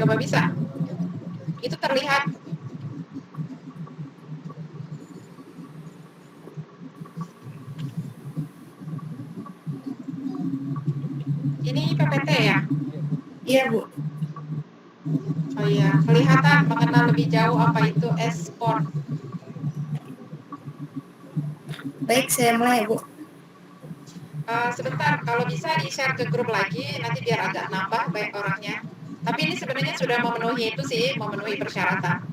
Coba bisa. Itu terlihat. Ini PPT ya? Iya, Bu. Oh iya, kelihatan mengenal lebih jauh apa itu e-sport. Baik, saya mulai, Bu. Sebentar, kalau bisa di-share ke grup lagi, nanti biar agak nambah baik orangnya. Tapi ini sebenarnya sudah memenuhi itu sih, memenuhi persyaratan.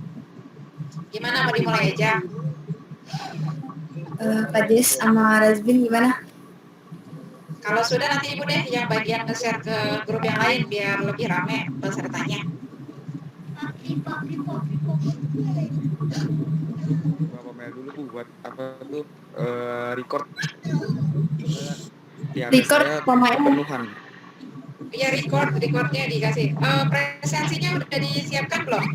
Gimana, mau dimulai aja? Kak Jess sama Razbin gimana? Kalau sudah nanti Ibu deh yang bagian nge-share ke grup yang lain biar lebih rame pesertanya. Bapak mail dulu Bu buat apa tuh record. Di HP Record saya pemain. kepenuhan. Iya, recordnya dikasih. Presensinya udah disiapkan belum?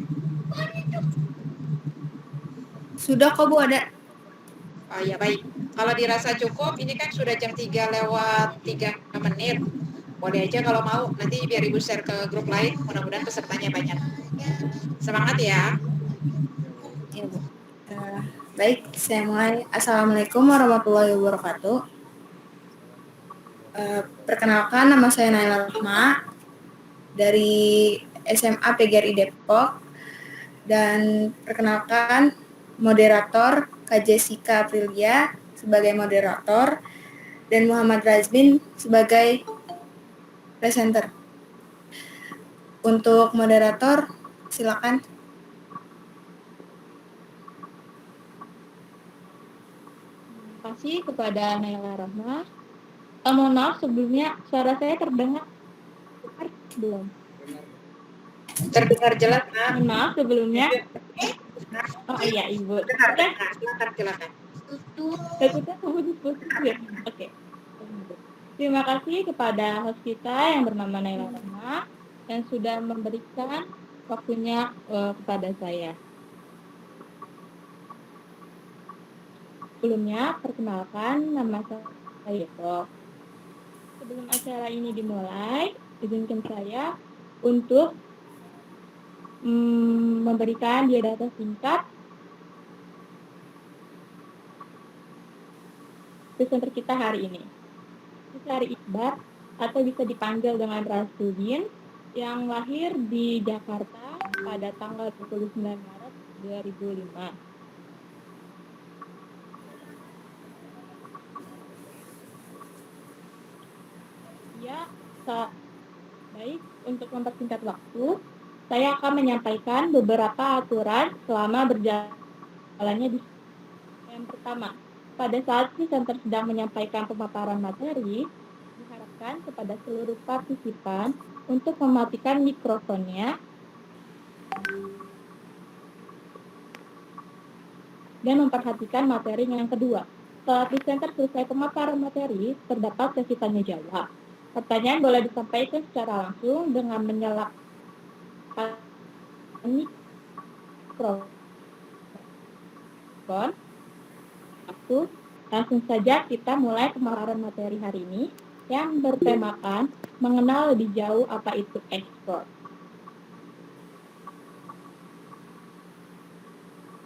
Sudah kok, Bu, ada. Oh ya baik. Kalau dirasa cukup, ini kan sudah jam 3 lewat 3 menit. Boleh aja kalau mau, nanti biar Ibu share ke grup lain, mudah-mudahan pesertanya banyak. Semangat ya. Iya, Bu. Baik, saya mulai. Assalamualaikum warahmatullahi wabarakatuh. Perkenalkan, nama saya Naila Rahma dari SMA PGRI Depok. Dan perkenalkan, moderator Kak Jessica Aprilia sebagai moderator dan Muhammad Razbin sebagai presenter. Untuk moderator, silakan. Terima kasih kepada Naila Rahma. Mohon maaf sebelumnya suara saya terdengar belum? Terdengar jelas, Nak. Mohon maaf sebelumnya. Oh iya Ibu. Silakan. Takutnya kamu diskusi ya. Oke. Terima kasih kepada host kita yang bernama Naila Rahma yang sudah memberikan waktunya kepada saya. Sebelumnya, perkenalkan nama saya Yeto. Sebelum acara ini dimulai, izinkan saya untuk memberikan biodata singkat presenter kita hari ini. Syahri Iqbal atau bisa dipanggil dengan Rasudin yang lahir di Jakarta pada tanggal 29 Maret 2005. Ya, baik, untuk mempersingkat waktu, saya akan menyampaikan beberapa aturan selama berjalannya di. Yang pertama, pada saat presenter sedang menyampaikan pemaparan materi, diharapkan kepada seluruh partisipan untuk mematikan mikrofonnya dan memperhatikan materi yang kedua. Setelah presenter selesai pemaparan materi, terdapat sesi tanya jawab. Pertanyaan boleh disampaikan secara langsung dengan menyalakan mikrofon. Langsung saja kita mulai pemaparan materi hari ini yang bertemakan mengenal lebih jauh apa itu e-sport.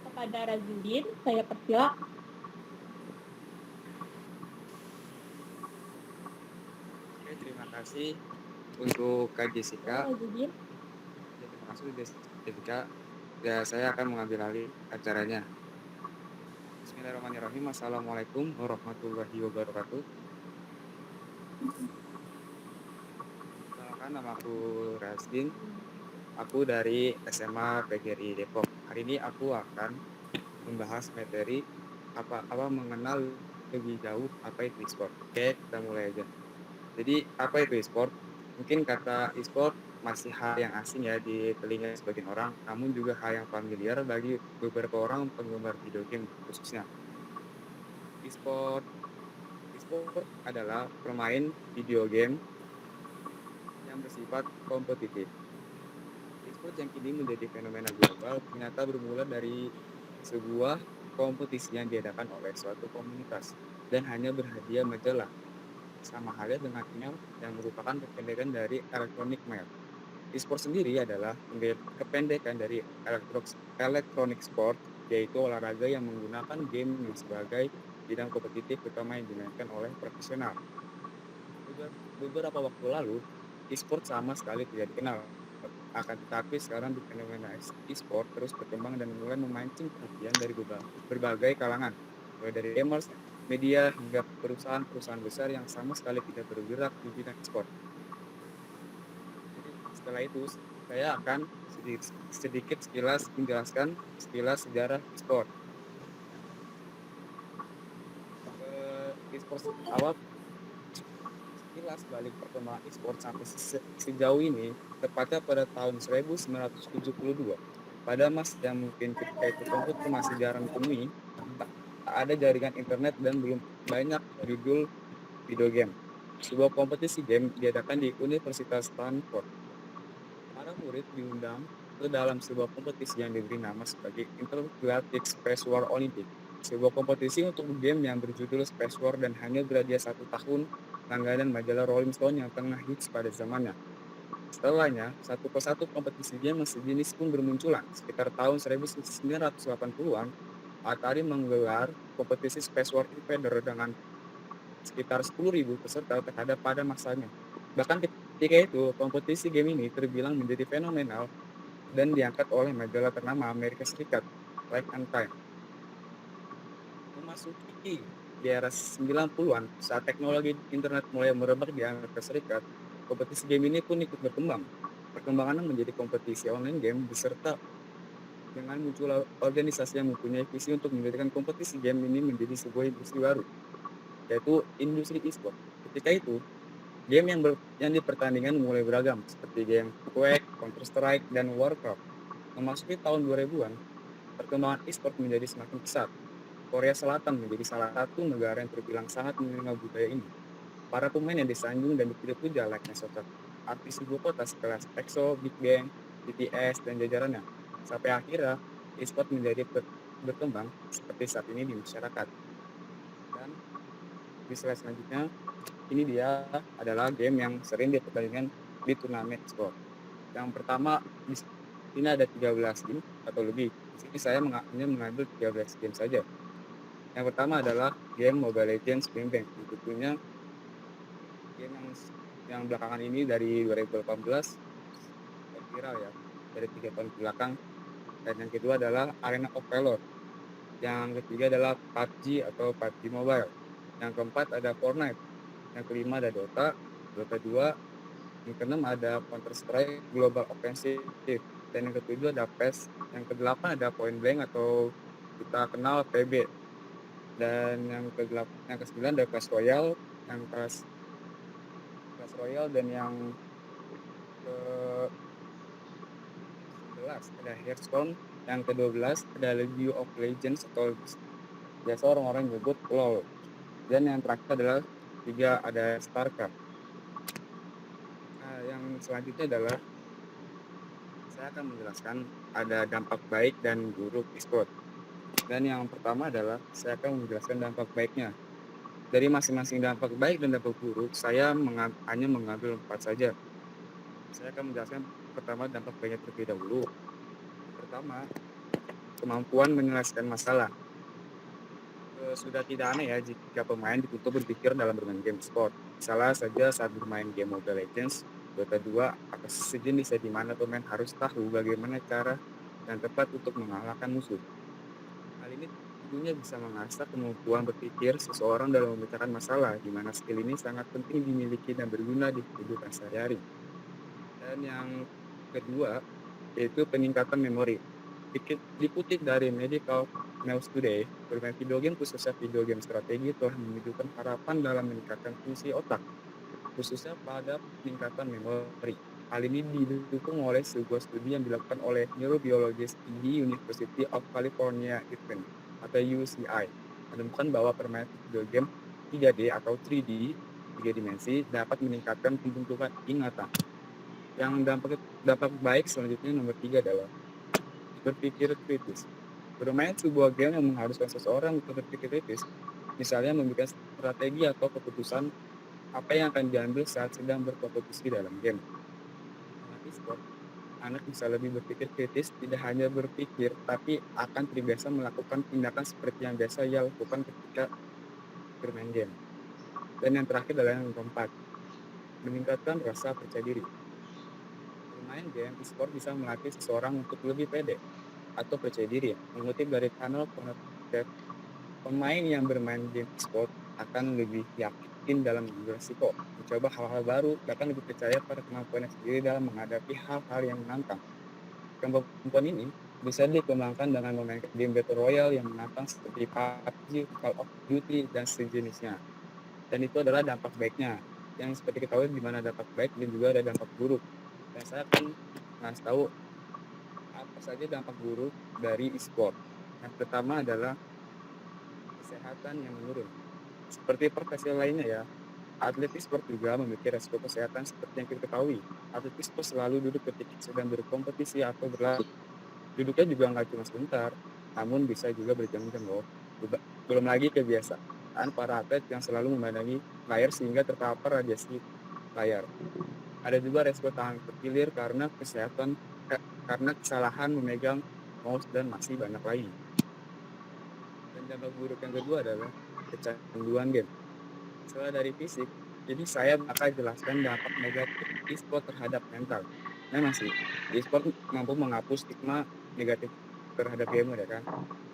Kepada Razudin, saya persilakan. Oke, terima kasih untuk Kak Jessica. Razudin. Terima kasih Jessica. Ya, saya akan mengambil alih acaranya. Bismillahirrahmanirrahim. Assalamualaikum warahmatullahi wabarakatuh. Perkenalkan, nama aku Rasdin. Aku dari SMA PGRI Depok. Hari ini aku akan membahas materi apa mengenal lebih jauh apa itu e-sport. Oke, kita mulai aja. Jadi, apa itu e-sport? Mungkin kata e-sport masih hal yang asing ya di telinga sebagian orang, namun juga hal yang familiar bagi beberapa orang penggemar video game khususnya. E-sport adalah permain video game yang bersifat kompetitif. E-sport yang kini menjadi fenomena global ternyata bermula dari sebuah kompetisi yang diadakan oleh suatu komunitas dan hanya berhadiah majalah, sama halnya dengan email yang merupakan kependekan dari electronic mail. E-sport sendiri adalah kependekan dari electronic sport, yaitu olahraga yang menggunakan game sebagai bidang kompetitif utama yang dimainkan oleh profesional. Beberapa waktu lalu, e-sport sama sekali tidak dikenal. Akan tetapi sekarang fenomena e-sport terus berkembang dan mulai memancing perhatian dari berbagai kalangan, mulai dari gamers, media, hingga perusahaan-perusahaan besar yang sama sekali tidak bergerak di bidang e-sport. Jadi setelah itu, saya akan sedikit menjelaskan sekilas sejarah e-sport. E-sport awal sekilas balik perkembangan e-sport sampai sejauh ini, tepatnya pada tahun 1972. Pada masa yang mungkin ketika itu komputer masih jarang ditemui, tak ada jaringan internet dan belum banyak judul video game. Sebuah kompetisi game diadakan di Universitas Stanford. Para murid diundang ke dalam sebuah kompetisi yang diberi nama sebagai Intergalactic Space War Olympic. Sebuah kompetisi untuk game yang berjudul Space War dan hanya berhadiah 1 tahun langganan majalah Rolling Stone yang tengah hits pada zamannya. Setelahnya, satu persatu kompetisi game sejenis pun bermunculan. Sekitar tahun 1980-an, Atari menggelar kompetisi Space War Invader dengan sekitar 10.000 peserta terhadap pada masanya. Bahkan ketika itu, kompetisi game ini terbilang menjadi fenomenal dan diangkat oleh majalah ternama Amerika Serikat, Life and Time. Memasuki di era 90-an, saat teknologi internet mulai merebak di Amerika Serikat, kompetisi game ini pun ikut berkembang. Perkembangannya menjadi kompetisi online game beserta dengan muncul organisasi yang mempunyai visi untuk menjadikan kompetisi game ini menjadi sebuah industri baru, yaitu industri e-sport. Ketika itu, game yang dipertandingkan mulai beragam, seperti game Quake, Counter-Strike, dan Warcraft. Memasuki tahun 2000-an, perkembangan e-sport menjadi semakin pesat. Korea Selatan menjadi salah satu negara yang terbilang sangat menerima budaya ini. Para pemain yang disanjung dan dipuja-puja layaknya sosok artis ibu kota sekelas EXO, Big Bang, BTS, dan jajarannya. Sampai akhirnya, e-sport menjadi berkembang seperti saat ini di masyarakat. Dan di slide selanjutnya, ini dia adalah game yang sering dipertandingkan di turnamen e-sport. Yang pertama, di sini ada 13 game atau lebih. Di sini saya hanya mengambil 13 game saja. Yang pertama adalah game Mobile Legends Bang Bang. Tentunya game yang belakangan ini dari 2018 viral ya, dari 3 tahun belakang. Dan yang kedua adalah Arena of Valor. Yang ketiga adalah PUBG atau PUBG Mobile. Yang keempat ada Fortnite. Yang kelima ada Dota 2. Yang keenam ada Counter-Strike Global Offensive. Dan yang ketujuh ada PES. Yang kedelapan ada Point Blank atau kita kenal PB. Dan yang ke-9 ada Clash Royale, yang Clash Royale, dan yang ke-11 ada Hearthstone, yang ke-12 ada League of Legends atau biasa orang-orang nyebut LoL, dan yang terakhir adalah 3 ada StarCraft. Nah, yang selanjutnya adalah saya akan menjelaskan ada dampak baik dan buruk e-sport. Dan yang pertama adalah saya akan menjelaskan dampak baiknya. Dari masing-masing dampak baik dan dampak buruk, saya hanya mengambil 4 saja. Saya akan menjelaskan pertama dampak baiknya terlebih dahulu. Pertama, kemampuan menyelesaikan masalah. Sudah tidak aneh ya jika pemain dituntut berpikir dalam bermain game sport. Salah saja saat bermain game Mobile Legends, Dota 2, atau sejenis di mana pemain harus tahu bagaimana cara dan tepat untuk mengalahkan musuh. Hal ini tentunya bisa mengasah kemampuan berpikir seseorang dalam memecahkan masalah, di mana skill ini sangat penting dimiliki dan berguna di kehidupan sehari-hari. Dan yang kedua, yaitu peningkatan memori. Dikutip dari Medical News Today, bermain video game khususnya video game strategi telah menunjukkan harapan dalam meningkatkan fungsi otak, khususnya pada peningkatan memori. Hal ini didukung oleh sebuah studi yang dilakukan oleh neurobiologis di University of California, Irvine atau UCI, menemukan bahwa permainan video game 3D atau 3D, 3 dimensi, dapat meningkatkan pembentukan ingatan. Yang dampak baik selanjutnya nomor 3 adalah berpikir kritis. Bermain sebuah game yang mengharuskan seseorang untuk berpikir kritis, misalnya membuat strategi atau keputusan apa yang akan diambil saat sedang berkompetisi dalam game. Yang e-sport, anak bisa lebih berpikir kritis, tidak hanya berpikir, tapi akan terbiasa melakukan tindakan seperti yang biasa ia lakukan ketika bermain game. Dan yang terakhir adalah yang keempat, meningkatkan rasa percaya diri. Bermain game e-sport bisa melatih seseorang untuk lebih pede atau percaya diri. Mengutip dari kanal Connect, pemain yang bermain game e-sport akan lebih yakin dalam beresiko, mencoba hal-hal baru, bahkan lebih percaya pada kemampuannya sendiri dalam menghadapi hal-hal yang menantang. Kemampuan ini bisa dikembangkan dengan memainkan game Battle Royale yang menantang seperti PUBG, Call of Duty, dan sejenisnya. Dan itu adalah dampak baiknya. Yang seperti ketahui di mana dampak baik dan juga ada dampak buruk. Dan saya akan ngasih tahu apa saja dampak buruk dari e-sport. Yang pertama adalah kesehatan yang menurun. Seperti profesi lainnya ya, atlet e-sport juga memiliki resiko kesehatan seperti yang kita ketahui. Atlet e-sport selalu duduk ketika sedang berkompetisi atau berlatih. Duduknya juga nggak cuma sebentar, namun bisa juga berjam-jam loh. Belum lagi kebiasaan para atlet yang selalu memandangi layar sehingga terpapar radiasi layar. Ada juga resiko tangan terkilir karena kesalahan memegang mouse dan masih banyak lain. Dan dampak buruk yang kedua adalah kecanduan game. Setelah dari fisik, jadi saya bakal jelaskan dampak negatif e-sport terhadap mental. Memang sih, e-sport mampu menghapus stigma negatif terhadap gamer ya kan.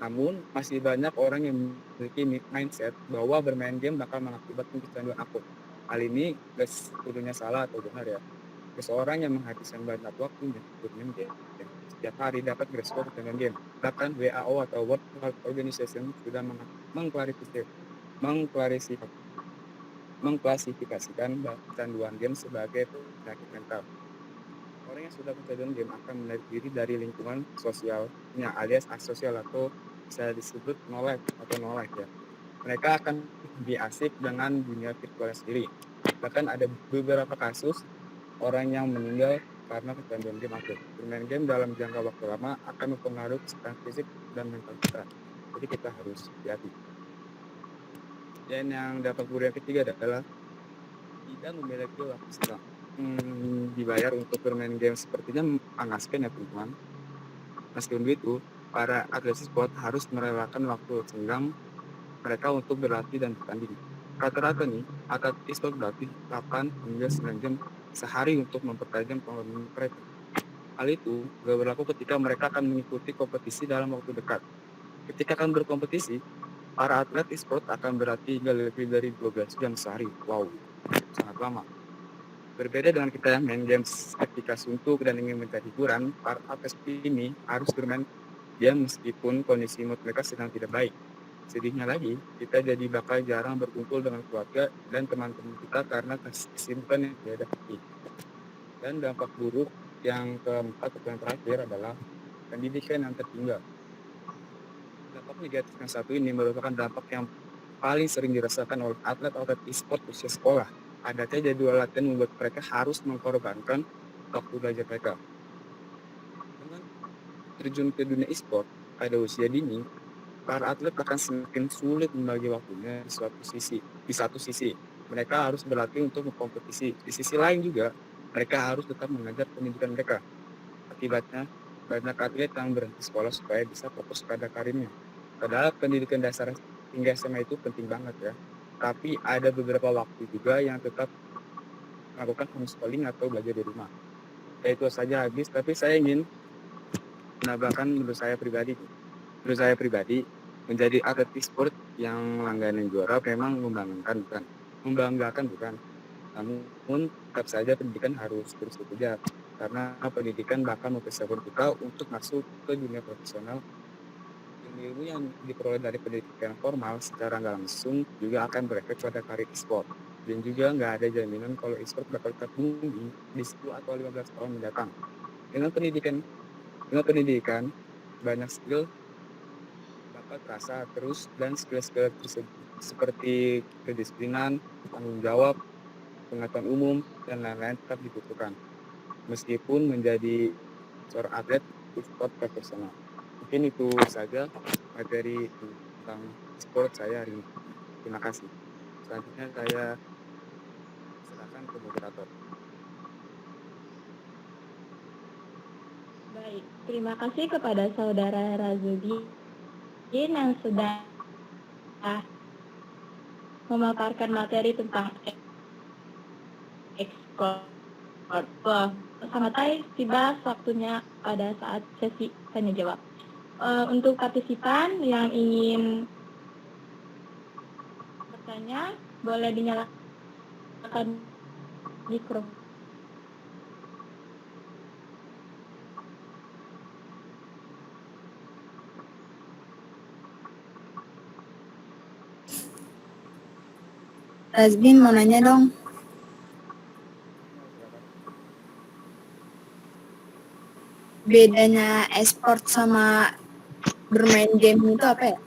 Namun, masih banyak orang yang memiliki mindset bahwa bermain game bakal mengakibatkan kecanduan akut. Hal ini gak sepenuhnya salah atau benar ya. Seseorang yang menghabiskan banyak waktu bermain game setiap hari dapat beresiko kecanduan game. Bahkan WHO atau World Health Organization sudah mengklasifikasikan kecanduan game sebagai penyakit mental. Orang yang sudah kecanduan game akan menarik diri dari lingkungan sosialnya alias asosial atau bisa disebut no life ya. Mereka akan lebih asik dengan dunia virtual sendiri. Bahkan ada beberapa kasus orang yang meninggal karena kecanduan game akut. Bermain game dalam jangka waktu lama akan mempengaruhi kesehatan fisik dan mental kita. Jadi kita harus hati-hati. Dan yang dapat buruk yang ketiga adalah tidak memiliki waktu senggang. Dibayar untuk bermain game sepertinya mengenaskan ya teman-teman. Meskipun begitu, para atlet e-sport harus merelakan waktu senggang mereka untuk berlatih dan bertanding. Rata-rata nih, atlet e-sport berlatih 8 hingga 9 jam sehari untuk mempertajam pengalaman mereka. Hal itu gak berlaku ketika mereka akan mengikuti kompetisi dalam waktu dekat. Ketika akan berkompetisi, para atlet e-sport akan berlatih hingga lebih dari 12 jam sehari. Wow, sangat lama. Berbeda dengan kita yang main games ketika suntuk dan ingin mencari hiburan, para atlet ini harus bermain game meskipun kondisi mood mereka sedang tidak baik. Sedihnya lagi, kita jadi bakal jarang berkumpul dengan keluarga dan teman-teman kita karena kesibukan yang tidak ada. Dan dampak buruk yang keempat atau yang terakhir adalah pendidikan yang tertinggal. Dampak negatif yang satu ini merupakan dampak yang paling sering dirasakan oleh atlet-atlet e-sport usia sekolah. Adatnya jadwal latihan membuat mereka harus mengorbankan waktu belajar mereka. Dengan terjun ke dunia e-sport pada usia dini, para atlet akan semakin sulit membagi waktunya di satu sisi. Mereka harus berlatih untuk berkompetisi. Di sisi lain juga, mereka harus tetap mengajar pendidikan mereka. Akibatnya, banyak atlet yang berhenti sekolah supaya bisa fokus pada karirnya. Padahal pendidikan dasar hingga SMA itu penting banget ya. Tapi ada beberapa waktu juga yang tetap melakukan homeschooling atau belajar di rumah. Ya itu saja habis, tapi saya ingin menambahkan menurut saya pribadi, menjadi atlet e-sport yang langganan juara memang membanggakan bukan. Namun tetap saja pendidikan harus terus dikejar karena pendidikan bahkan mempersiapkan kita untuk masuk ke dunia profesional. Ilmu yang diperoleh dari pendidikan formal secara nggak langsung juga akan berefek pada karir e-sport. Dan juga nggak ada jaminan kalau e-sport bakal tetap tinggi di 10 atau 15 tahun mendatang. Dengan pendidikan, banyak skill dapat terasa terus dan skill-skill tersebut seperti kedisiplinan, tanggung jawab, pengetahuan umum, dan lain-lain tetap dibutuhkan. Meskipun menjadi seorang atlet e-sport profesional. Mungkin itu saja materi tentang sport saya hari ini. Terima kasih. Selanjutnya saya serahkan ke moderator. Baik, terima kasih kepada Saudara Razudin yang sudah memaparkan materi tentang ekspor. Wah, sangat baik, tiba waktunya pada saat sesi tanya jawab. Untuk partisipan yang ingin bertanya, boleh dinyalakan mikrofon. Razbin mau nanya dong. Bedanya e-sport sama bermain game itu apa ya?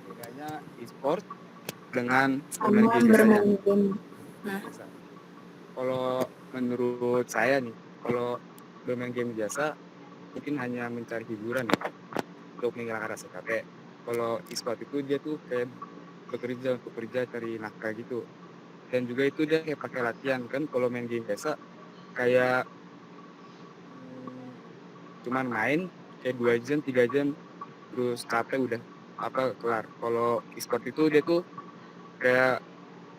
Bedanya e-sport dengan Sama bermain game biasanya. bermain game. Biasa. Kalau menurut saya nih, kalau bermain game biasa mungkin hanya mencari hiburan ya, untuk menghilangkan rasa capek. Kalau e-sport itu dia tuh kayak bekerja untuk kerja cari nafkah gitu. Dan juga itu dia kayak pakai latihan kan. Kalau main game biasa kayak cuman main kayak 2 jam 3 jam terus capek udah kelar. Kalau e-sport itu dia tuh kayak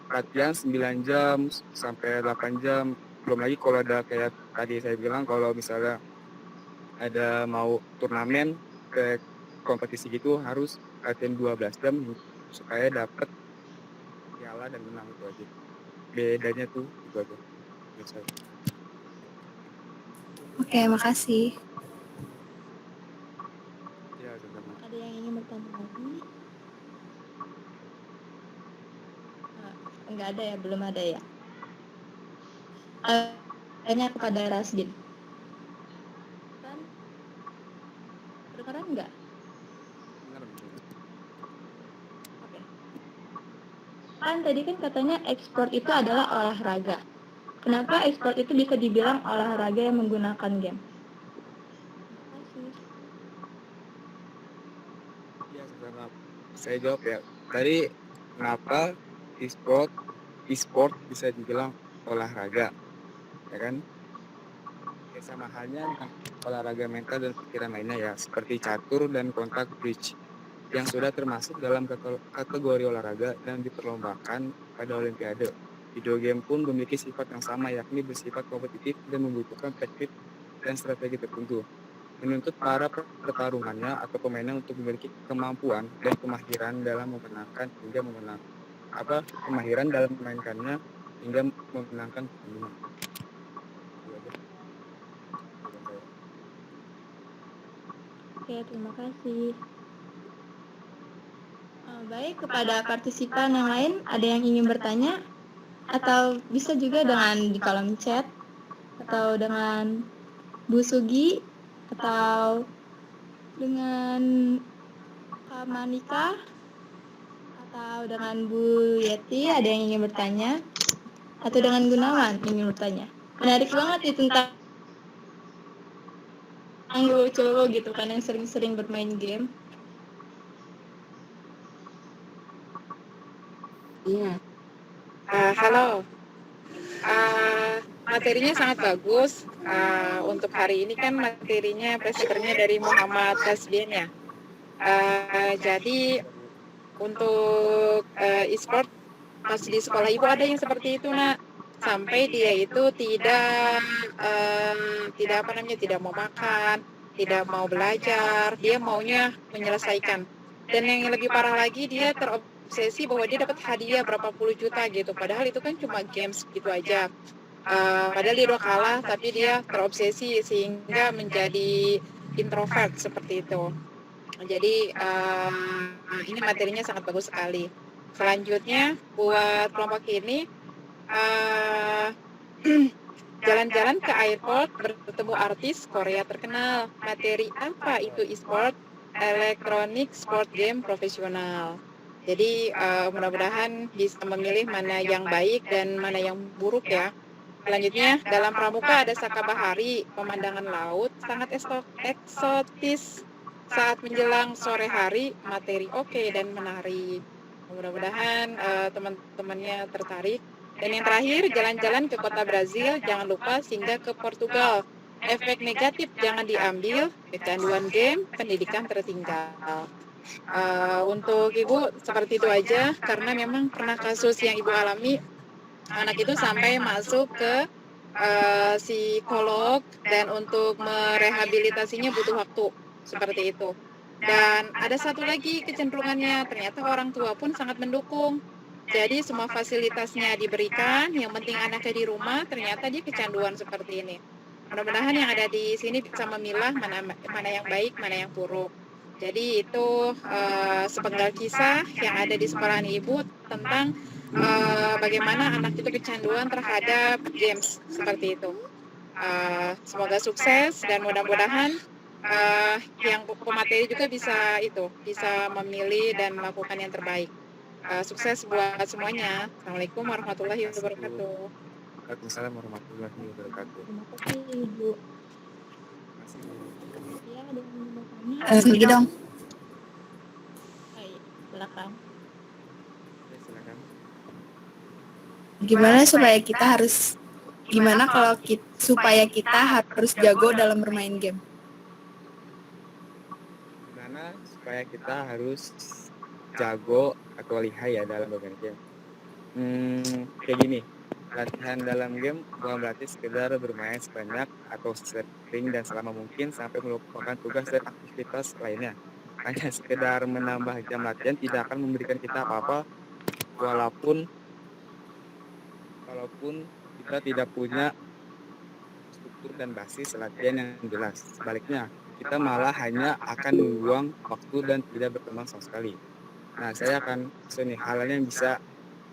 latihan 9 jam sampai 8 jam. Belum lagi kalau ada kayak tadi saya bilang kalau misalnya ada mau turnamen ke kompetisi gitu harus latihan 12 jam supaya dapat piala dan menang itu aja. Bedanya tuh itu aja. Biasa. Oke, makasih. Ya, sama. Ada yang ingin bertanya lagi? Enggak ada ya, belum ada ya. Tanya kepada Rasdin. Kan? Berkenan enggak? Benar. Oke. Kan tadi kan katanya ekspor itu adalah olahraga. Kenapa ekspor itu bisa dibilang olahraga yang menggunakan game? Terima kasih. Ya, sama. Saya jawab ya. Tadi kenapa e-sport bisa dibilang olahraga, ya kan? Ya, sama halnya dengan olahraga mental dan pikiran lainnya ya, seperti catur dan kontak bridge, yang sudah termasuk dalam kategori olahraga dan diperlombakan pada Olimpiade. Video game pun memiliki sifat yang sama, yakni bersifat kompetitif dan membutuhkan teknik dan strategi tertentu, menuntut para pertarungannya atau pemainnya untuk memiliki kemampuan dan kemahiran dalam memainkannya hingga memenangkan pertandingan. Itu aja. Jawaban saya. Oke, terima kasih. Baik, kepada partisipan yang lain, ada yang ingin bertanya? Atau bisa juga dengan di kolom chat, atau dengan Bu Sugi, atau dengan Kak Manika, atau dengan Bu Yeti, ada yang ingin bertanya? Atau dengan Gunawan ingin bertanya? Menarik banget nih tentang cowok gitu kan yang sering-sering bermain game. Iya. Halo. Materinya sangat bagus. Untuk hari ini kan materinya presenternya dari Muhammad Tasbien ya. Jadi untuk e-sport pas di sekolah ibu ada yang seperti itu nak, sampai dia itu tidak mau makan, tidak mau belajar, dia maunya menyelesaikan. Dan yang lebih parah lagi dia terobsesi bahwa dia dapat hadiah berapa puluh juta gitu, padahal itu kan cuma games gitu aja. Padahal dia udah kalah tapi dia terobsesi sehingga menjadi introvert seperti itu. Jadi ini materinya sangat bagus sekali. Selanjutnya buat kelompok ini jalan-jalan ke airport bertemu artis Korea terkenal. Materi apa itu e-sport? Electronic sport game profesional. Jadi mudah-mudahan bisa memilih mana yang baik dan mana yang buruk ya. Selanjutnya, dalam pramuka ada Saka Bahari, pemandangan laut sangat eksotis saat menjelang sore hari, materi oke dan menarik. Mudah-mudahan teman-temannya tertarik. Dan yang terakhir, jalan-jalan ke kota Brazil, jangan lupa singgah ke Portugal. efek negatif jangan diambil, kecanduan game, pendidikan tertinggal. Untuk Ibu seperti itu aja, karena memang pernah kasus yang Ibu alami, anak itu sampai masuk ke psikolog dan untuk merehabilitasinya butuh waktu, seperti itu. Dan ada satu lagi kecenderungannya, ternyata orang tua pun sangat mendukung. Jadi semua fasilitasnya diberikan, yang penting anaknya di rumah, ternyata dia kecanduan seperti ini. Mudah-mudahan yang ada di sini bisa memilah mana yang baik, mana yang buruk. Jadi itu sepenggal kisah yang ada di sekolahan Ibu tentang bagaimana anak itu kecanduan terhadap games seperti itu. Semoga sukses dan mudah-mudahan yang pemateri juga bisa memilih dan melakukan yang terbaik. Sukses buat semuanya. Assalamualaikum warahmatullahi wabarakatuh. Waalaikumsalam warahmatullahi wabarakatuh. Terima kasih Ibu. Terima kasih. Ya, ada yang mau bertanya? Lagi dong. Iya, silakan. Oke, silakan. Gimana kalau supaya kita harus jago dalam bermain game? Gimana supaya kita harus jago atau lihai ya dalam bermain game? Kayak gini, latihan dalam game bukan berarti sekedar bermain sebanyak atau sering dan selama mungkin sampai melupakan tugas dan aktivitas lainnya. Hanya sekedar menambah jam latihan tidak akan memberikan kita apa-apa walaupun kita tidak punya struktur dan basis latihan yang jelas. Sebaliknya, kita malah hanya akan membuang waktu dan tidak berkembang sama sekali. Nah, saya akan kasih hal yang bisa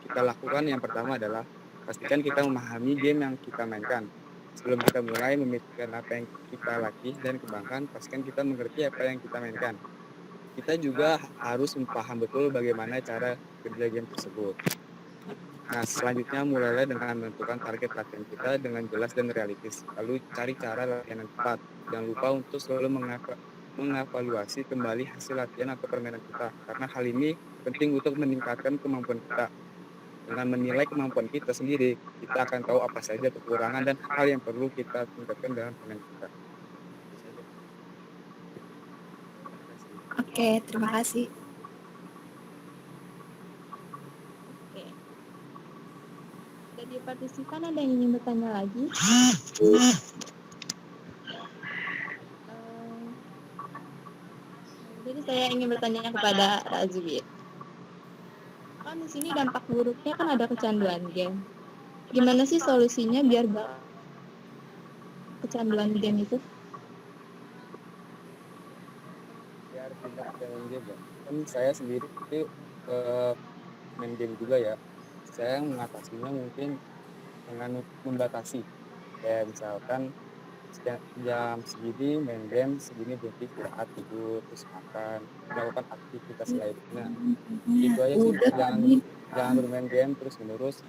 kita lakukan. Yang pertama adalah pastikan kita memahami game yang kita mainkan. Sebelum kita mulai memikirkan apa yang kita latih dan kembangkan, pastikan kita mengerti apa yang kita mainkan. Kita juga harus paham betul bagaimana cara kerja game tersebut. Nah, selanjutnya mulailah dengan menentukan target latihan kita dengan jelas dan realistis. Lalu cari cara latihan yang tepat. Jangan lupa untuk selalu mengevaluasi kembali hasil latihan atau permainan kita. Karena hal ini penting untuk meningkatkan kemampuan kita. Dengan menilai kemampuan kita sendiri, kita akan tahu apa saja kekurangan dan hal yang perlu kita tingkatkan dalam permainan kita. Oke, terima kasih. Oke. Dari partisipan ada yang ingin bertanya lagi? Jadi saya ingin bertanya kepada Razbi. Kan di sini dampak buruknya kan ada kecanduan game. Gimana sih solusinya biar gak kecanduan game itu? Biar tidak kecanduan game ya. Kan saya sendiri itu main game juga ya. Saya mengatasinya mungkin dengan membatasi. Kayak misalkan jam segini main game, segini berhenti istirahat, tidur, terus makan, melakukan aktivitas lainnya. Itu aja sih, jangan bermain game terus menerus,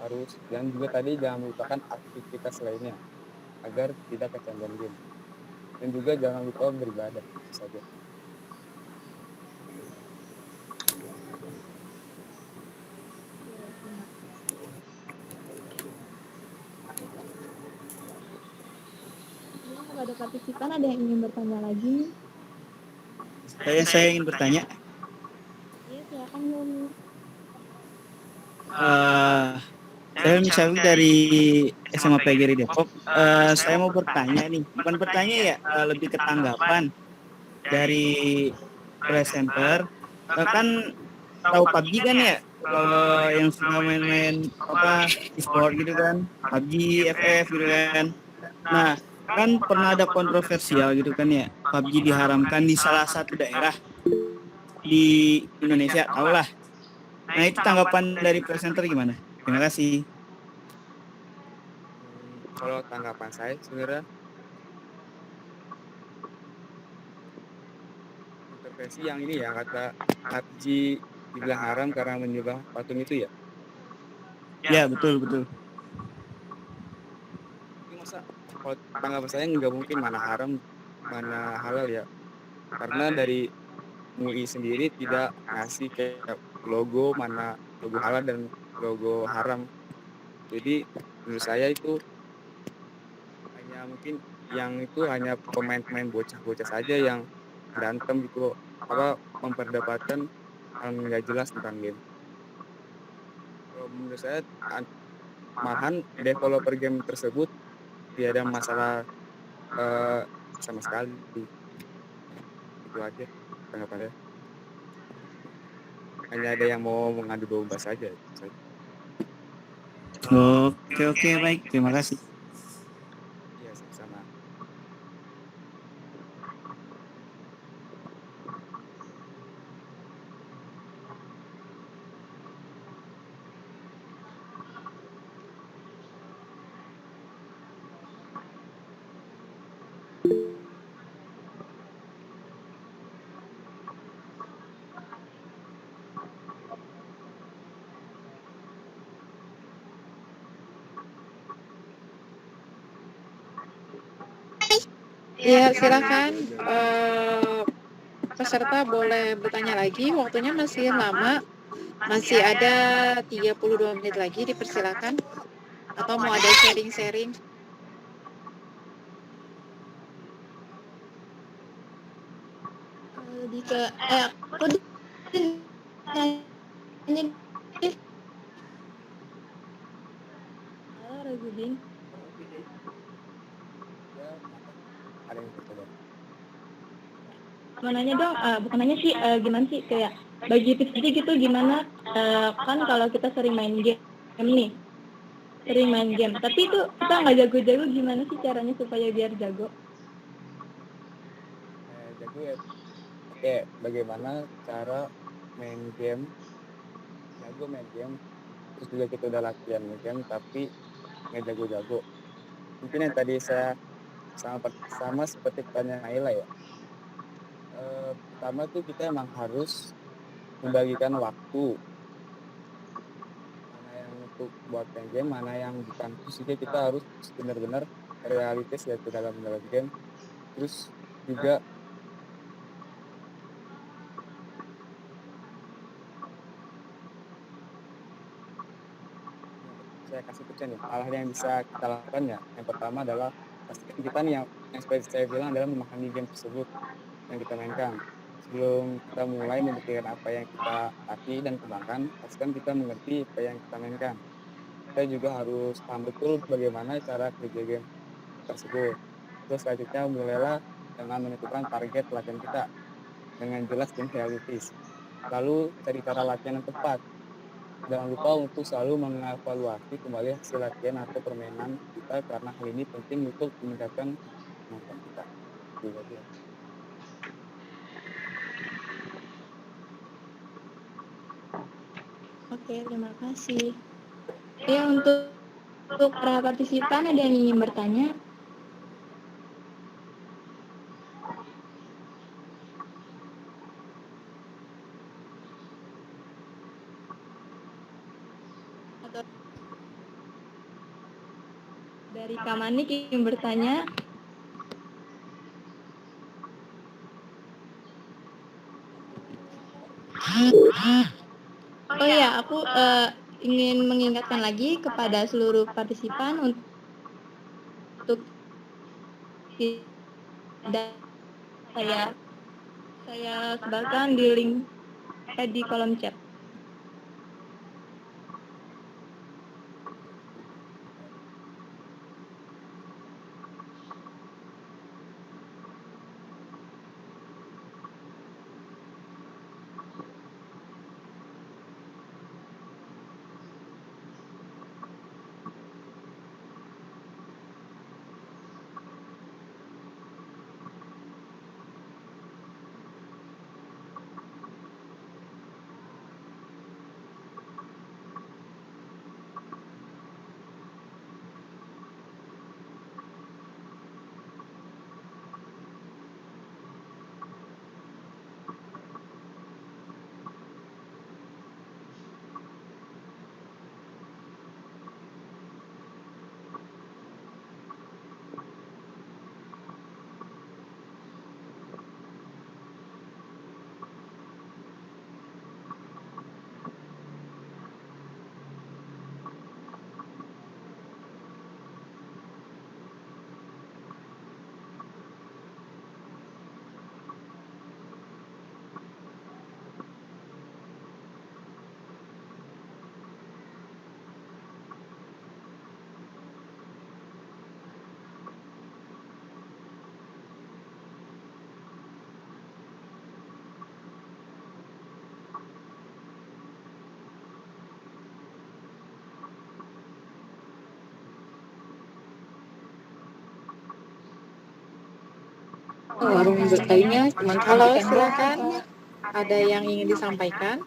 dan juga tadi jangan melupakan aktivitas lainnya agar tidak kecanduan game. Dan juga jangan lupa beribadah, itu saja. Kepada partisipan ada yang ingin bertanya lagi? Saya ingin bertanya. Iya, silakan Yoni. Saya misalnya dari SMA PGRI Depok. Saya mau bertanya nih, bukan bertanya ya, lebih ke tanggapan dari presenter. Kan tahu PUBG kan ya, kalau yang suka main-main e-sport gitu kan, PUBG, FF gitu kan. Nah, kan pernah ada kontroversial gitu kan ya, PUBG diharamkan di salah satu daerah di Indonesia, tau lah. Nah, itu tanggapan dari presenter gimana? Terima kasih. Kalau tanggapan saya sebenarnya kontroversi yang ini ya, kata PUBG dibilang haram karena menyembah patung itu ya. Ya, betul. Masa kalau tanggapan saya nggak mungkin mana haram mana halal ya, karena dari MUI sendiri tidak ngasih kayak logo mana logo halal dan logo haram. Jadi menurut saya itu hanya mungkin yang itu hanya pemain-pemain bocah-bocah saja yang berantem gitu, apa memperdebatkan hal nggak jelas tentang game. Kalau menurut saya malahan developer game tersebut tidak ada masalah eh, sama sekali. Itu aja tanggapannya. Hanya ada yang mau mengadu domba saja. Oke, oke, baik. Terima kasih. Iya, sama-sama. Iya, silakan. Peserta boleh bertanya lagi. Waktunya masih lama. Masih ada 32 menit lagi, dipersilakan. Atau mau ada sharing-sharing? Lebih ke aku nanya deh. Halo Razudin. Ya, ada yang tercoba. Mau nanya dong, bukan nanya sih, gimana sih kayak bagi tips aja gitu gimana, kan kalau kita sering main game nih, sering main game, tapi itu kita nggak jago-jago, gimana sih caranya supaya biar jago? Jago ya. Oke, bagaimana cara main game, jago main game, terus juga kita udah latihan main game, tapi nggak jago-jago. Mungkin yang tadi saya sama seperti pertanyaan Naila ya. Pertama tuh kita emang harus membagikan waktu, mana yang untuk buat main game, mana yang bukan. Terus juga kita harus benar-benar realistis ya ke dalam game. Terus juga saya kasih tips nih, hal yang bisa kita lakukan ya. Yang pertama adalah pastikan kita nih yang seperti saya bilang adalah memahami game tersebut yang kita mainkan. Sebelum kita mulai memikirkan apa yang kita latih dan kembangkan, pastikan kita mengerti apa yang kita mainkan. Kita juga harus paham betul bagaimana cara kerja game tersebut. Terus selanjutnya mulailah dengan menentukan target latihan kita dengan jelas dan realistis. Lalu cari cara latihan yang tepat. Jangan lupa untuk selalu mengevaluasi kembali hasil latihan atau permainan kita karena hal ini penting untuk meningkatkan kemampuan kita. Itu aja. Oke, terima kasih. Ya, untuk para partisipan ada yang ingin bertanya? Atau dari Kamanik ingin bertanya? Oh iya, aku ingin mengingatkan lagi kepada seluruh partisipan untuk tidak saya sebarkan di link di kolom chat. Warung kayaknya cuma halo, silakan. Ada yang ingin disampaikan?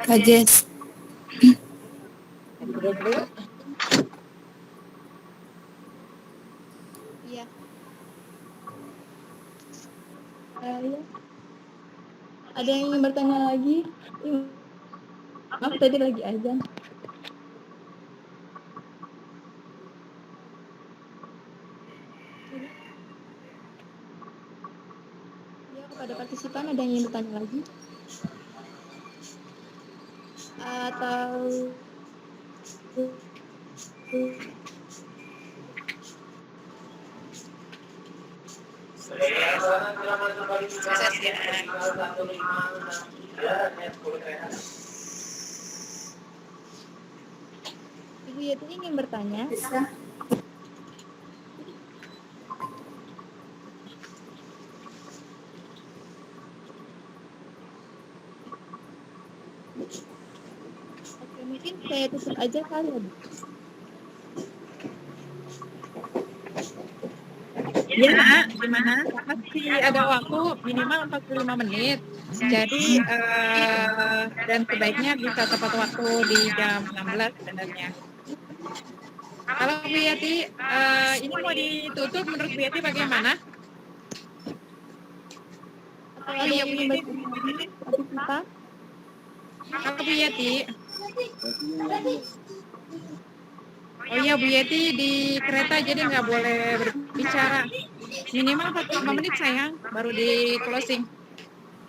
Kak Jess. Dulu. Iya. Ya. Ada yang ingin bertanya lagi? Maaf tadi lagi azan. Ya, kepada partisipan ada yang ingin bertanya lagi? Atau Ibu Yeti ingin bertanya? Oke, mungkin saya tutup aja kali ya, Bu. Ya, gimana? Masih ada waktu minimal 45 menit. Jadi, dan sebaiknya bisa tepat waktu di jam 16 sebenarnya. Kalau Bu Yati, ini mau ditutup menurut Bu Yati bagaimana? Atau ada yang ingin bertanya? Partisipan? Kalau Bu Yati, oh iya Bu Yeti di kereta jadi nggak boleh berbicara. Minimal 45 menit sayang, baru di closing.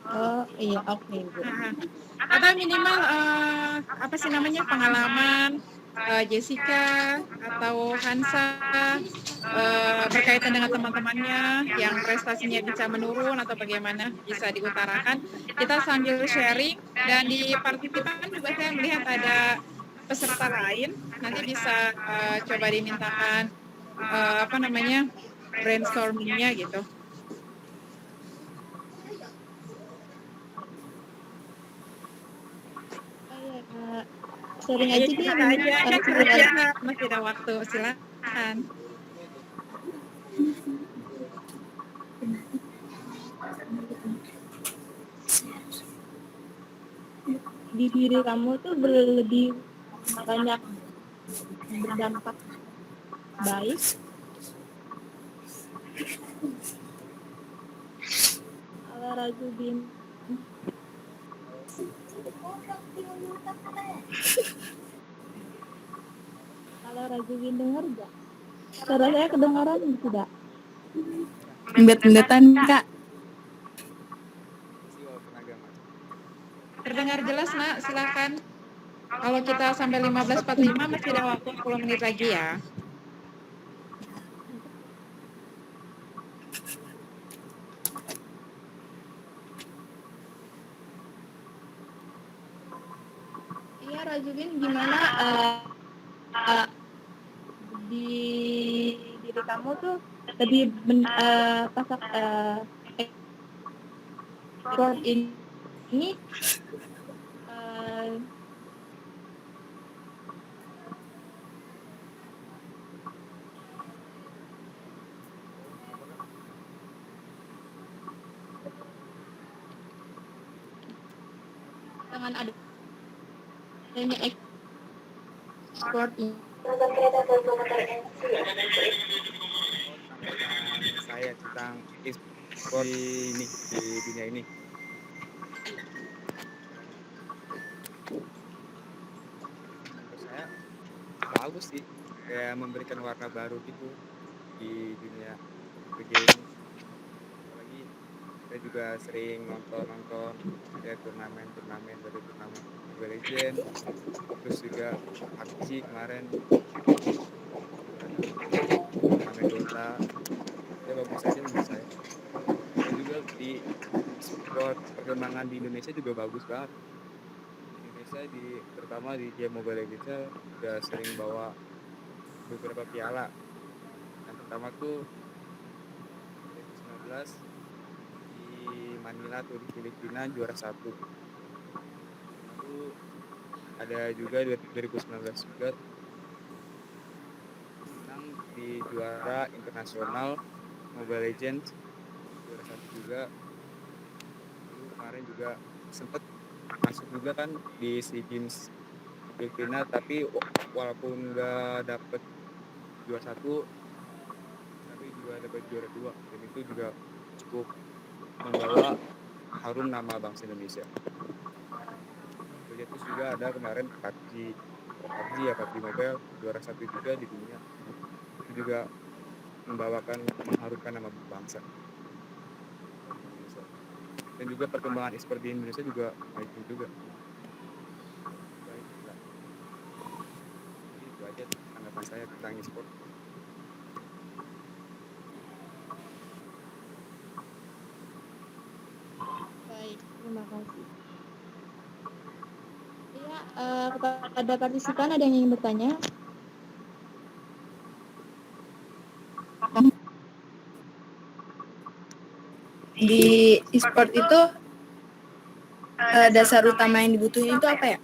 Oh iya, oke, Bu. Nah, atau minimal apa sih namanya pengalaman Jessica atau Hansa berkaitan dengan teman-temannya yang prestasinya bisa menurun atau bagaimana bisa diutarakan. Kita sambil sharing dan di partisipan juga saya melihat ada peserta lain nanti bisa coba dimintakan apa namanya brainstormingnya gitu. Oh iya, Kak. Sharing Ayo aja cerita dia aja, kan harus sudah segera. siap, masih ada waktu, silakan. Di diri kamu tuh lebih banyak berdampak baik ala Razubin. Kalau Razubin dengar nggak? Suara saya kedengaran tidak? Embet-embetan, Kak. Masih walaupun agak macet. Terdengar jelas, Nak, silakan. Kalau kita sampai 15.45 masih ada waktu 10 menit lagi ya. Iya, Razubin gimana di diri kamu tuh lebih pasak ekor ini eh, dengan adanya ekspor ini. Sampaikan saya tentang e-sport ini di dunia ini. Menurut saya bagus sih, kayak memberikan warna baru gitu di dunia game. Apalagi saya juga sering nonton kayak turnamen dari turnamen Mobile Legends, terus juga PUBG kemarin ada turnamen Dota, ya bagus aja menurut saya. Dan juga di sport perkembangan di Indonesia juga bagus banget. Indonesia terutama di game Mobile Legends udah sering bawa beberapa piala. Yang pertama tuh 2019 di Manila tuh di Filipina juara 1. Lalu ada juga 2019 juga di juara internasional Mobile Legends, juara 1 juga. Lalu kemarin juga sempet masuk juga kan di SEA Games Filipina, tapi walaupun nggak dapet juara 1, tapi juga dapat juara 2, dan itu juga cukup membawa harum nama bangsa Indonesia. Terus juga ada kemarin PUBG ya, PUBG Mobile juara 1 juga di dunia. Itu juga mengharumkan nama bangsa Indonesia. Dan juga perkembangan e-sport di Indonesia juga maju juga. Baik, Kak. Jadi itu aja tanggapan saya tentang e-sport. Baik, terima kasih. Iya, kepada partisipan ada yang ingin bertanya? Di e-sport itu dasar utama yang dibutuhin itu apa ya?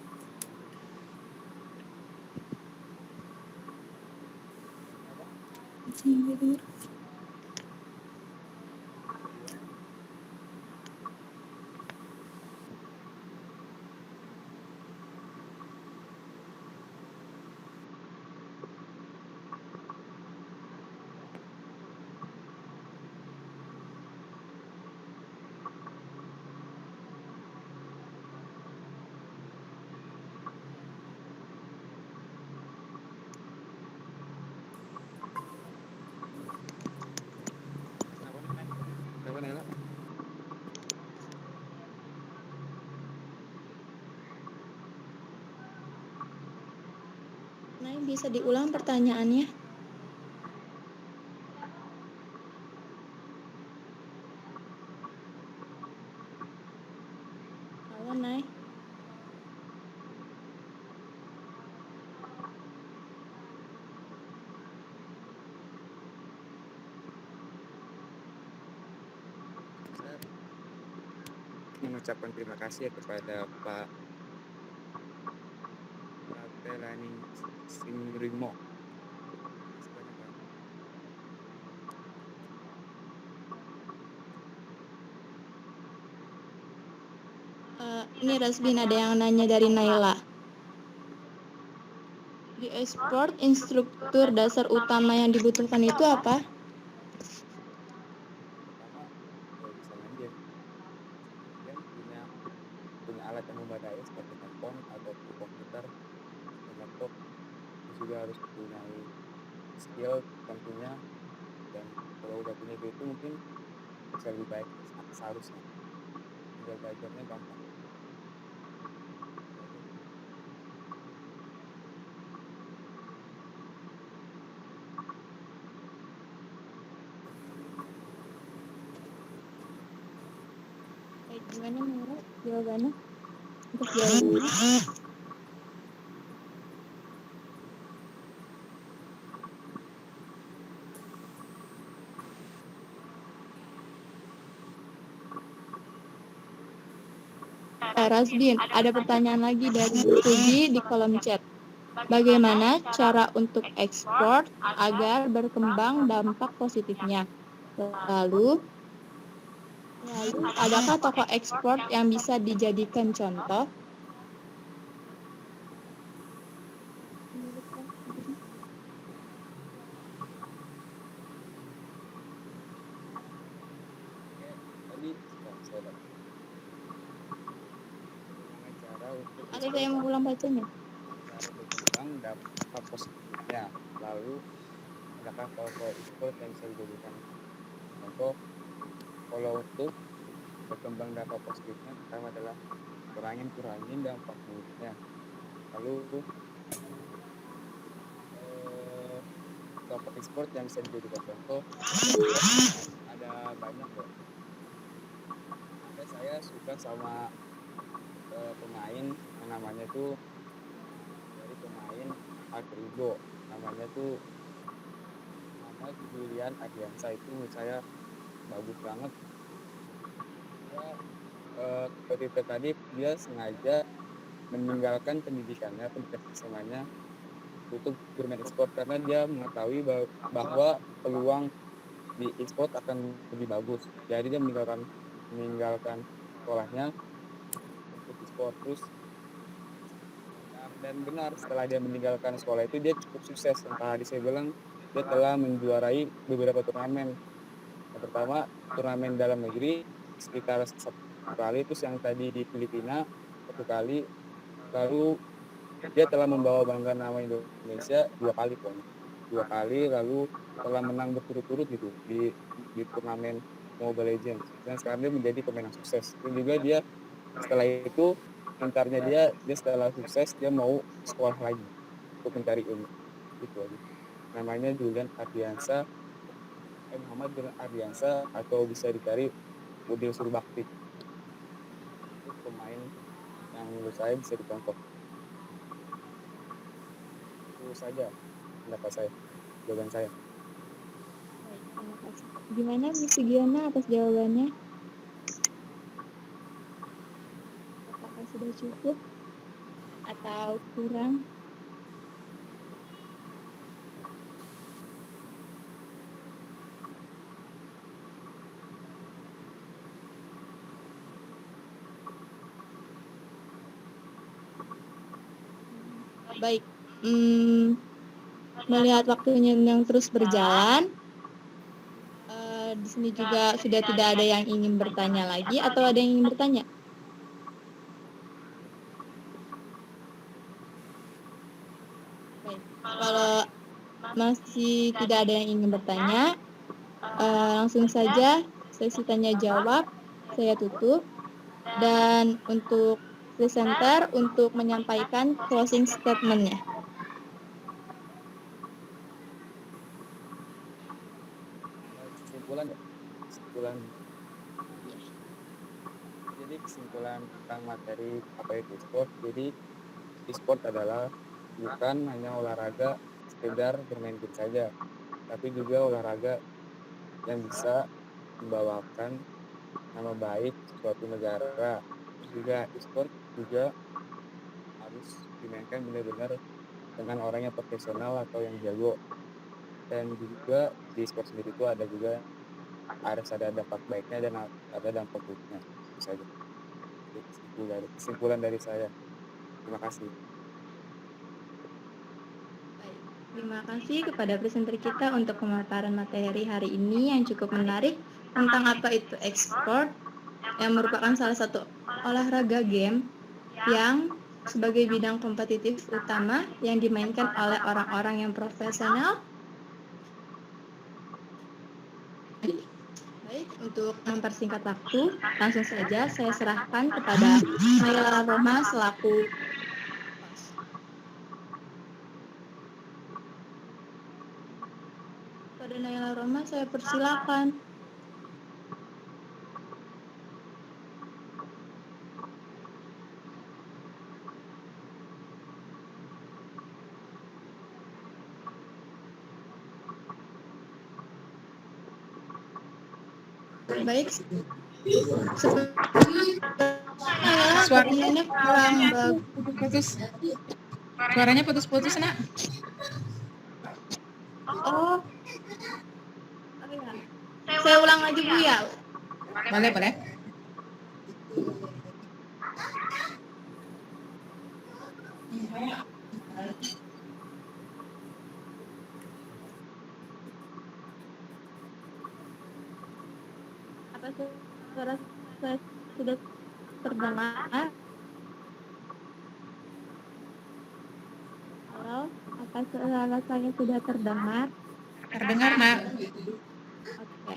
Kenapa Nela? Nah, bisa diulang pertanyaannya? Halo, Nay. Saya mengucapkan terima kasih kepada Pak Ratelani Simrimo. Sebanyak, Pak. Ini Rasbin, ada yang nanya dari Naila. Di e-sport, instruktur dasar utama yang dibutuhkan itu apa? Pertama, ya bisa main game. Kemudian punya alat yang memadai seperti handphone ataupun komputer dan laptop. Terus juga harus punya skill tentunya, dan kalau udah punya itu mungkin bisa lebih baik seharusnya. Tinggal belajarnya gampang. Baik, gimana menurut jawabannya? Untuk jawabannya. Rasbin, ada pertanyaan lagi dari Puji di kolom chat. Bagaimana cara untuk ekspor agar berkembang dampak positifnya? Lalu, adakah tokoh ekspor yang bisa dijadikan contoh? Tadi saya dapat bagaimana cara untuk Ada saya mau ulang bacanya? cara berkembang dampak positifnya. Lalu adakah tokoh e-sport yang bisa dijadikan contoh? Kalau untuk berkembang dampak positifnya, pertama adalah kurangin dampak buruknya. Lalu tokoh e-sport yang bisa dijadikan contoh ada banyak kok. Saya suka sama pemain yang namanya tuh dari pemain Agrigo, namanya tuh Muhammad Julian Ardiansa. Itu menurut saya bagus banget. Seperti tadi dia sengaja meninggalkan pendidikan SMA-nya untuk bermain e-sport karena dia mengetahui bahwa peluang di e-sport akan lebih bagus. Jadi dia meninggalkan sekolahnya untuk e-sport. Terus dan benar setelah dia meninggalkan sekolah itu dia cukup sukses. Yang tadi saya bilang dia telah menjuarai beberapa turnamen. Yang pertama turnamen dalam negeri sekitar 1 kali, terus yang tadi di Filipina 1 kali, lalu dia telah membawa bangga nama Indonesia 2 kali pokoknya. 2 kali, lalu telah menang berturut-turut gitu di turnamen Mobile Legends. Dan sekarang dia menjadi pemain yang sukses. Dan juga dia setelah itu pintarnya dia setelah sukses dia mau sekolah lagi untuk mencari ilmu. Itu aja. Namanya Muhammad Julian Ardiansa atau bisa dicari Udil Surbakti. Itu pemain yang menurut saya bisa dicontoh. Itu saja pendapat saya, jawaban saya. Baik, terima kasih. Gimana Miss Giana atas jawabannya? Apakah sudah cukup atau kurang? Baik, melihat waktunya yang terus berjalan, di sini juga sudah tidak ada yang ingin bertanya lagi atau ada yang ingin bertanya? Baik, kalau masih tidak ada yang ingin bertanya, langsung saja sesi tanya jawab saya tutup, dan untuk presenter untuk menyampaikan closing statement-nya. Kesimpulan. Jadi kesimpulan tentang materi apa itu e-sport. Jadi e-sport adalah bukan hanya olahraga sekedar bermain game saja, tapi juga olahraga yang bisa membawakan nama baik suatu negara. Terus juga e-sport juga harus dimainkan benar-benar dengan orang yang profesional atau yang jago. Dan juga di e-sport sendiri itu harus ada dampak baiknya dan ada dampak buruknya. Itu saja. Itu kesimpulan dari saya. Terima kasih. Baik, terima kasih kepada presenter kita untuk pemaparan materi hari ini yang cukup menarik tentang apa itu e-sport, yang merupakan salah satu olahraga game yang sebagai bidang kompetitif utama yang dimainkan oleh orang-orang yang profesional. Baik, untuk mempersingkat waktu, langsung saja saya serahkan kepada Naila Roma selaku pada Naila Roma, saya persilakan. Baik, suaranya kurang Putus. Suaranya putus-putus, Nak. Oh ya. Saya ulang lagi Bu ya. Boleh. Apa suara saya sudah terdengar? Halo, apa suara saya sudah terdengar? Terdengar, Nak. Oke.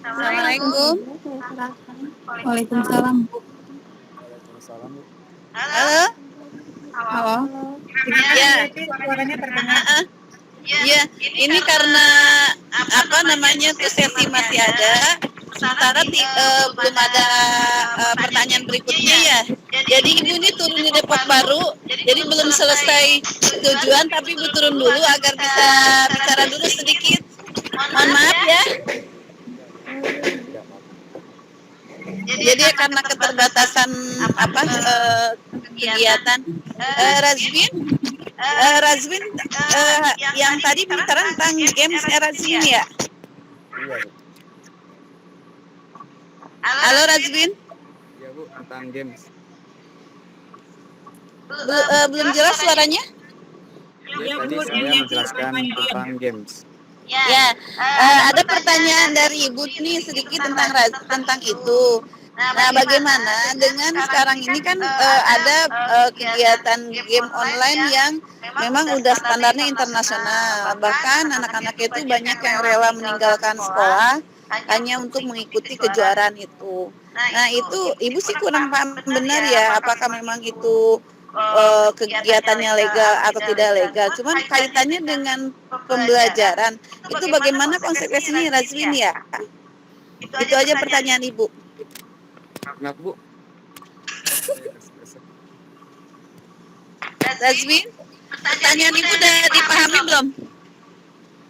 Assalamualaikum. Saya serahkan. Waalaikumsalam. Waalaikumsalam, Bu. Halo. Halo. Ya. Suaranya terdengar. Ya, ini karena apa namanya tuh sesi masih ada, sementara belum ada pertanyaan berikutnya ya. Jadi Ibu ini turun di Depok baru, jadi belum selesai tujuan, tapi Ibu turun dulu agar bisa bicara dulu sedikit. Mohon maaf ya. Jadi karena keterbatasan apa kegiatan. Razwin, yang tadi bicara tentang games Razwin ya. Iya Bu. Halo Razwin, Iya Bu, tentang games. belum jelas suaranya? Ya, tadi saya menjelaskan tentang games. Ya, ada pertanyaan dari Ibu nih sedikit tentang itu. Nah, bagaimana dengan sekarang ini kan ada kegiatan game online yang memang udah standarnya internasional. Bahkan anak-anak itu banyak yang rela meninggalkan sekolah hanya untuk mengikuti kejuaraan itu. Nah, itu Ibu sih kurang paham benar ya, apakah memang itu kegiatannya legal atau tidak legal. Cuman kaitannya dengan pembelajaran, itu bagaimana konsekuensinya Razwin ya? Itu aja pertanyaan Ibu. Kenapa Bu? Razwin, pertanyaan Ibu udah dipahami belum?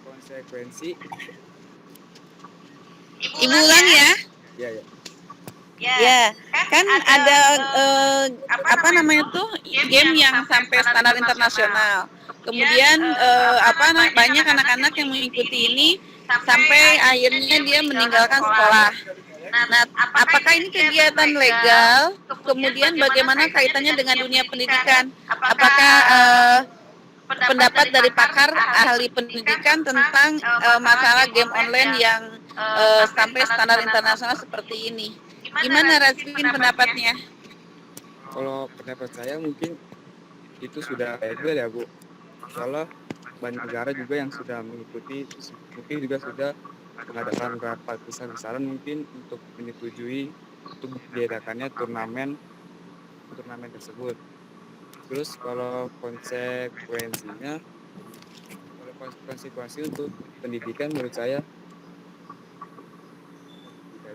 Konsekuensi. Ibu ulang ya. Iya ya. Ya, kan ada apa namanya tuh game yang sampai standar internasional. Kemudian banyak anak-anak yang mengikuti ini sampai akhirnya dia meninggalkan sekolah. Nah, apakah ini kegiatan legal? Kemudian bagaimana kaitannya dengan dunia pendidikan? Apakah pendapat dari pakar ahli pendidikan tentang masalah game online yang sampai standar internasional seperti ini? Gimana Razwin pendapatnya? Kalau pendapat saya mungkin itu sudah legal ya Bu. Soalnya banyak negara juga yang sudah mengikuti, mungkin juga sudah mengadakan rapat besar-besaran mungkin untuk menyetujui untuk diadakannya turnamen tersebut. Terus kalau konsekuensi untuk pendidikan menurut saya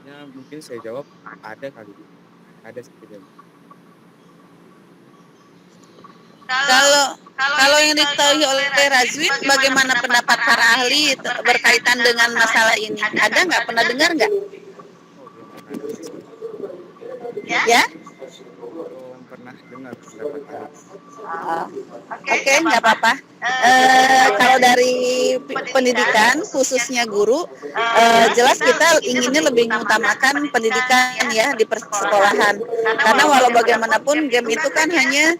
mungkin saya jawab ada kali Bu. Ada seperti itu. Kalau yang diketahui oleh Razwin, bagaimana pendapat para ahli berkaitan dengan masalah ini? Ada nggak? Pernah dengar nggak? Oh, belum pernah ada. Ya? Belum pernah dengar pendapat ahli. Oke, nggak apa-apa. Kalau dari pendidikan, khususnya guru, jelas kita inginnya lebih mengutamakan pendidikan ya di persekolahan. Karena walau bagaimanapun game itu kan hanya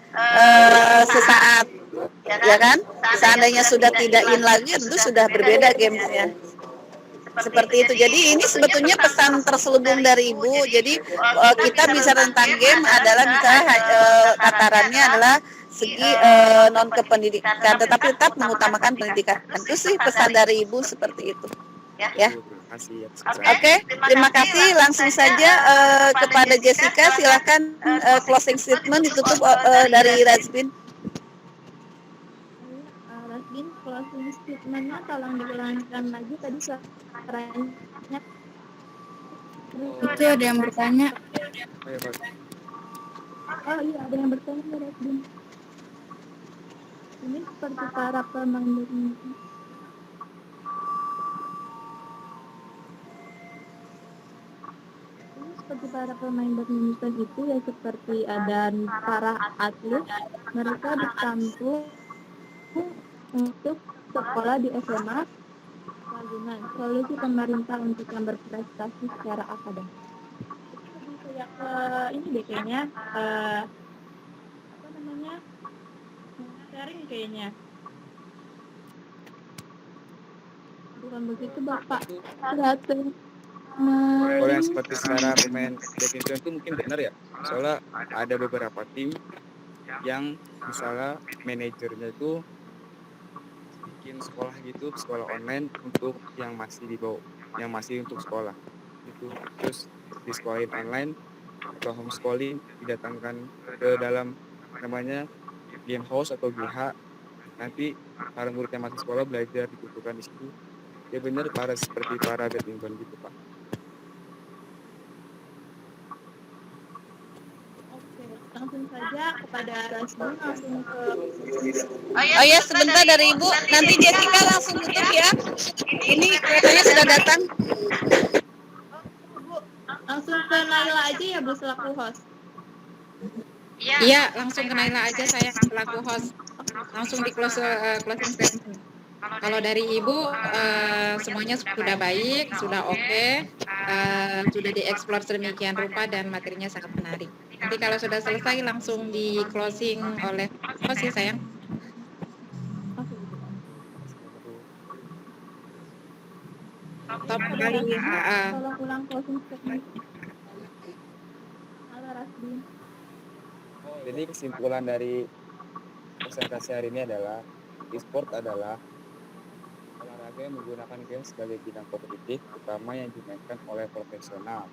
sesaat, ya kan? Seandainya sudah tidak in lagi, tentu sudah berbeda gamesnya. Seperti itu. Jadi ini sebetulnya pesan terselubung dari Ibu. Jadi kita bicara tentang game adalah misalnya tatarannya adalah segi non kependidikan, tetapi tetap mengutamakan pendidikan. Itu sih pesan dari Ibu seperti itu. Ya. Oke, terima kasih. Langsung saja kepada Jessica, silakan closing statement ditutup dari Razwin. Razwin, closing statement-nya tolong diulangkan lagi tadi suaranya. Itu ada yang bertanya. Oh iya, ada yang bertanya Razwin. Ini seperti para pemain badminton. Ini seperti para pemain badminton itu ya seperti ada para atlet, mereka ditampung untuk sekolah di SMA Ragunan. Solusi pemerintah untuk yang berprestasi secara akademik. Lebih kayak ini deh kayaknya apa namanya? Sharing kayaknya. Bukan begitu Bapak. Perhatian. Kalau yang seperti secara pemain badminton itu mungkin benar ya. Soalnya ada beberapa tim yang misalnya manajernya itu bikin sekolah gitu, sekolah online untuk yang masih di bawah, yang masih untuk sekolah itu. Terus di sekolahin online atau homeschooling didatangkan ke dalam namanya game house atau GH. Nanti para murid yang masih sekolah belajar dibutuhkan di situ. Ya benar seperti para badminton gitu Pak. Langsung saja kepada Razwin, langsung ke Oh ya, sebentar dari Ibu. Nanti Jessica langsung tutup ya. Ini keretanya sudah datang. Bu, langsung ke ke Naila aja ya Bu selaku host. Iya, langsung ke Naila aja saya selaku host. Langsung di closing statement. Kalau dari Ibu semuanya sudah baik, sudah oke, sudah dieksplor sedemikian rupa dan materinya sangat menarik. Nanti kalau sudah selesai langsung di closing oleh host ya sayang. Oke, gitu. Top Ada kali. Rasbi, tolong ulang closing statement. Halo Rasbi. Jadi kesimpulan dari presentasi hari ini adalah e-sport adalah olahraga yang menggunakan game sebagai bidang kompetitif, utama yang dimainkan oleh profesional.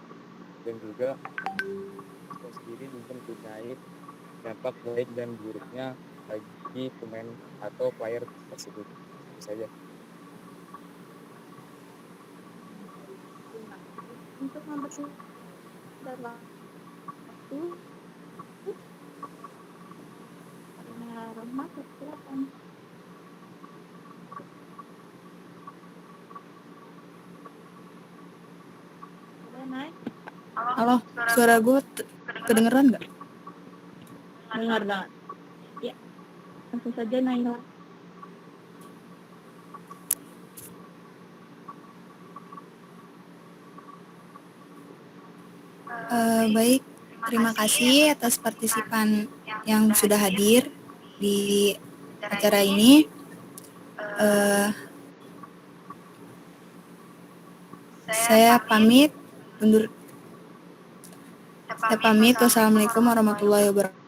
Dan juga e-sport sendiri juga mempunyai dampak baik dan buruknya bagi pemain atau player tersebut. Itu saja. Untuk mempersingkat waktu, Rahmat, silakan. Udah naik? Halo, suara gue kedengeran nggak? Dengar banget. Ya, langsung saja Naila. Baik, terima kasih atas partisipan yang sudah hadir di acara ini. Saya pamit undur. Saya pamit. Wassalamualaikum warahmatullahi wabarakatuh.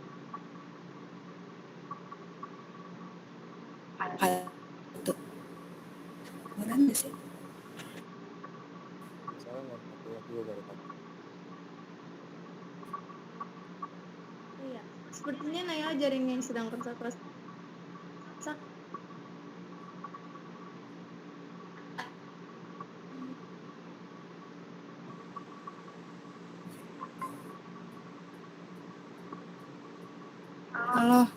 Kedengeran nggak sih? Assalamualaikum warahmatullahi wabarakatuh. Iya, sepertinya Naila jaringan sedang rusak. Halo,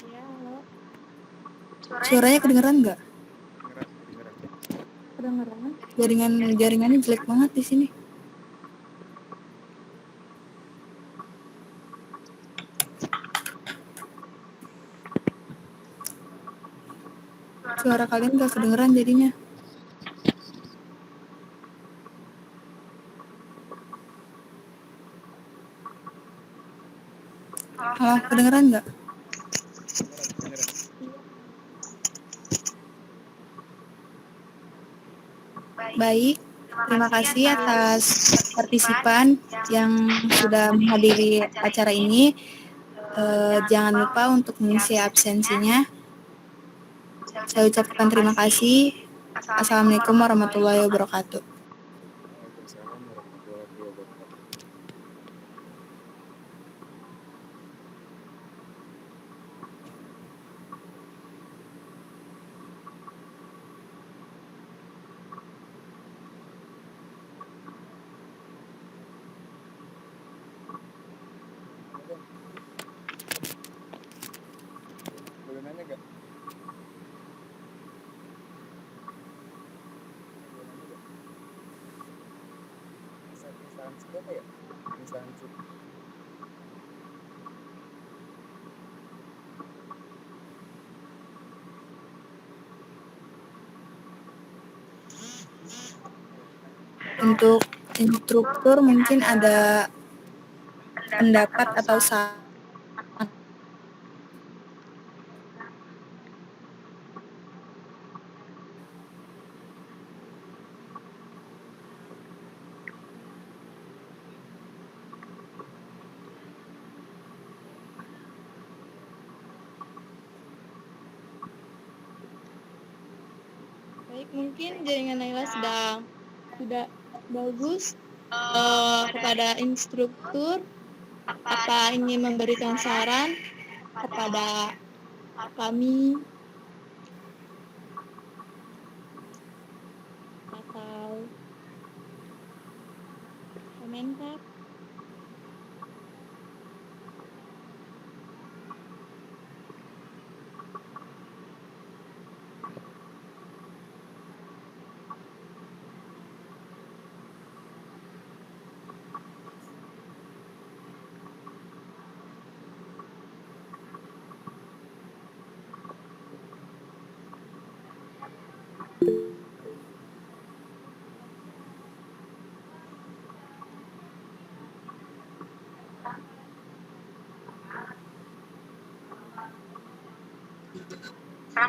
Ya, halo. suaranya kedengeran nggak? Kedengeran. Kedengeran? Jaringannya jelek banget di sini. Suara kalian nggak kedengeran jadinya. Halo, kedengeran nggak? Kedengeran. Baik, terima kasih atas partisipan yang sudah menghadiri acara ini. Jangan lupa untuk mengisi absensinya. Saya ucapkan terima kasih. Assalamualaikum warahmatullahi wabarakatuh. Waalaikumsalam warahmatullahi wabarakatuh. Boleh nanya nggak? Instansi apa ya? Instansi. Untuk instruktur mungkin ada pendapat atau saran. Baik, mungkin jaringan Naila sudah bagus. Kepada instruktur, apa ingin memberikan saran kepada kami atau komentar?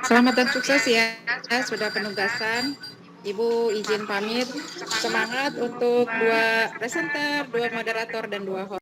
Selamat dan sukses ya, sudah penugasan. Ibu izin pamit. Semangat untuk 2 presenter, 2 moderator, dan 2 host.